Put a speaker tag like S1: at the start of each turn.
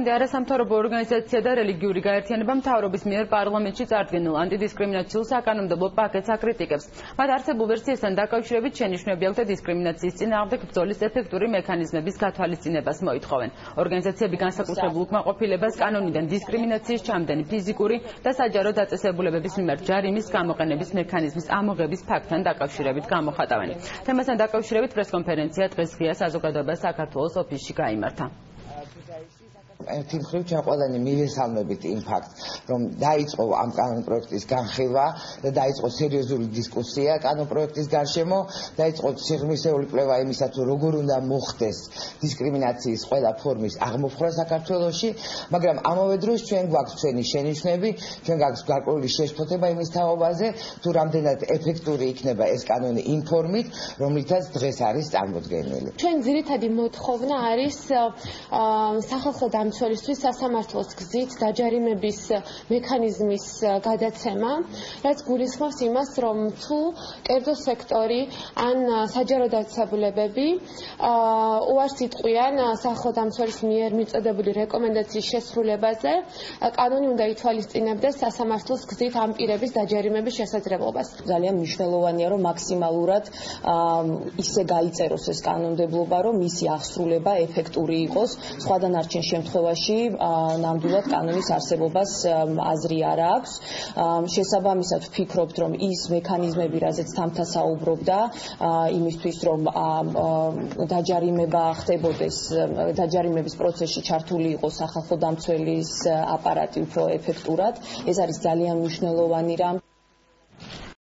S1: დღევანდელი არასამთავრობო ორგანიზაცია და რელიგიური გაერთიანება მთავრობის მიერ პარლამენტში წარდგენილ ანტიდისკრიმინაციულ საკანონმდებლო პაკეტს აკრიტიკებს. მათ არსებულ ვერსიასთან დაკავშირებით შენიშვნები აქვთ და დისკრიმინაციის წინააღმდეგ ბრძოლის ეფექტური მექანიზმების გათვალისწინებას მოითხოვენ. ორგანიზაციები განსაკუთრებულ უკმაყოფილებას კანონიდან დისკრიმინაციის ჩამდენი ფიზიკური და საჯარო დაწესებულებების მიმართ ჯარიმის გამოყენების მექანიზმის ამოღების ფაქტთან დაკავშირებით გამოხატავენ. თემასთან დაკავშირებით პრესკონფერენცია დღეს ღია საზოგადოებას საქართველოს ოფისში გაიმართა.
S2: ერთი მხრივ ჩვენ ყველანი მივესალმებით იმ ფაქტს, რომ დაიწყო ამ კანონპროექტის განხილვა და დაიწყო სერიოზული დისკუსია კანონპროექტის გარშემო, დაიწყო სიღრმისეული კვლევა იმისა, თუ როგორ უნდა მოხდეს დისკრიმინაციის ყველა ფორმის აღმოფხვრა საქართველოში, მაგრამ ამავე დროს ჩვენ გვაქვს ჩვენი შენიშვნები, ჩვენ გვაქვს გარკვეული შეშფოთება იმის თაობაზე, თუ რამდენად ეფექტური იქნება ეს კანონი იმ ფორმით, რომლითაც დღეს არის წარმოდგენილი.
S3: ჩვენ ძირითადი მოთხოვნა არის სახალხო დამცველისთვის სასამართლოს გზით დაჯარიმების მექანიზმის გადაცემა, რაც გულისხმობს იმას, რომ თუ კერძო სექტორი ან საჯარო დაწესებულებები უარს იტყვიან სახალხო დამცველის მიერ მიწოდებული რეკომენდაციის შესრულებაზე, კანონი უნდა ითვალისწინებდეს სასამართლოს გზით ამ პირების დაჯარიმების შესაძლებლობას.
S4: ძალიან მნიშვნელოვანია, რომ მაქსიმალურად ისე გაიწეროს ეს კანონმდებლობა, რომ მისი აღსრულება ეფექტური იყოს. სხვა დანარჩენ შემთხვევაში ნამდვილად კანონის არსებობას აზრი არ აქვს. შესაბამისად ვფიქრობთ, რომ ის მექანიზმები, რაზეც თამთა საუბრობდა, იმისთვის, რომ დაჯარიმება ხდებოდეს, დაჯარიმების პროცესში ჩართული იყოს სახალხო დამცველის აპარატი უფრო ეფექტურად, ეს არის ძალიან მნიშვნელოვანი რამ.